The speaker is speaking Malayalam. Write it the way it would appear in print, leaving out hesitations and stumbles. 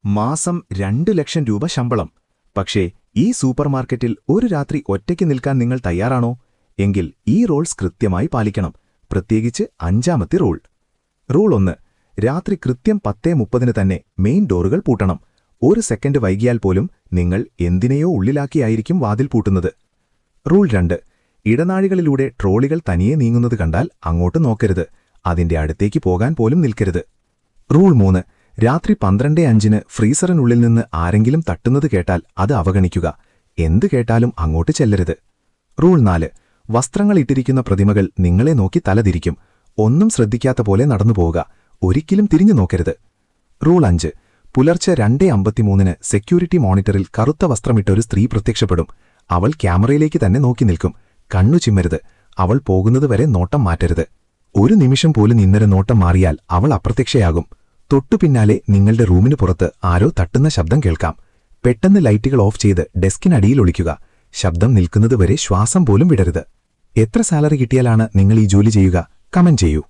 മാസം 2 ലക്ഷം രൂപ ശമ്പളം. പക്ഷേ ഈ സൂപ്പർമാർക്കറ്റിൽ ഒരു രാത്രി ഒറ്റയ്ക്ക് നിൽക്കാൻ നിങ്ങൾ തയ്യാറാണോ? എങ്കിൽ ഈ റൂൾസ് കൃത്യമായി പാലിക്കണം. പ്രത്യേകിച്ച് 5ാമത്തെ റൂൾ. റൂൾ 1. രാത്രി കൃത്യം 10:30 തന്നെ മെയിൻ ഡോറുകൾ പൂട്ടണം. ഒരു സെക്കൻഡ് വൈകിയാൽ പോലും നിങ്ങൾ എന്തിനെയോ ഉള്ളിലാക്കിയായിരിക്കും വാതിൽ പൂട്ടുന്നത്. റൂൾ 2. ഇടനാഴികളിലൂടെ ട്രോളികൾ തനിയെ നീങ്ങുന്നത് കണ്ടാൽ അങ്ങോട്ട് നോക്കരുത്. അതിന്റെ അടുത്തേക്ക് പോകാൻ പോലും നിൽക്കരുത്. റൂൾ 3. രാത്രി 12:05 ഫ്രീസറിനുള്ളിൽ നിന്ന് ആരെങ്കിലും തട്ടുന്നത് കേട്ടാൽ അത് അവഗണിക്കുക. എന്ത് കേട്ടാലും അങ്ങോട്ട് ചെല്ലരുത്. റൂൾ 4. വസ്ത്രങ്ങൾ ഇട്ടിരിക്കുന്ന പ്രതിമകൾ നിങ്ങളെ നോക്കി തലതിരിക്കും. ഒന്നും ശ്രദ്ധിക്കാത്ത പോലെ നടന്നുപോവുക. ഒരിക്കലും തിരിഞ്ഞു നോക്കരുത്. റൂൾ 5. പുലർച്ചെ 2:53 സെക്യൂരിറ്റി മോണിറ്ററിൽ കറുത്ത വസ്ത്രമിട്ടൊരു സ്ത്രീ പ്രത്യക്ഷപ്പെടും. അവൾ ക്യാമറയിലേക്ക് തന്നെ നോക്കി നിൽക്കും. കണ്ണു ചിമ്മരുത്. അവൾ പോകുന്നതുവരെ നോട്ടം മാറ്റരുത്. ഒരു നിമിഷം പോലും ഇന്നലെ നോട്ടം മാറിയാൽ അവൾ അപ്രത്യക്ഷയാകും. തൊട്ടുപിന്നാലെ നിങ്ങളുടെ റൂമിന് പുറത്ത് ആരോ തട്ടുന്ന ശബ്ദം കേൾക്കാം. പെട്ടെന്ന് ലൈറ്റുകൾ ഓഫ് ചെയ്ത് ഡെസ്കിനടിയിൽ ഒളിക്കുക. ശബ്ദം നിൽക്കുന്നതുവരെ ശ്വാസം പോലും വിടരുത്. എത്ര സാലറി കിട്ടിയാലാണ് നിങ്ങൾ ഈ ജോലി ചെയ്യുക? കമന്റ് ചെയ്യൂ.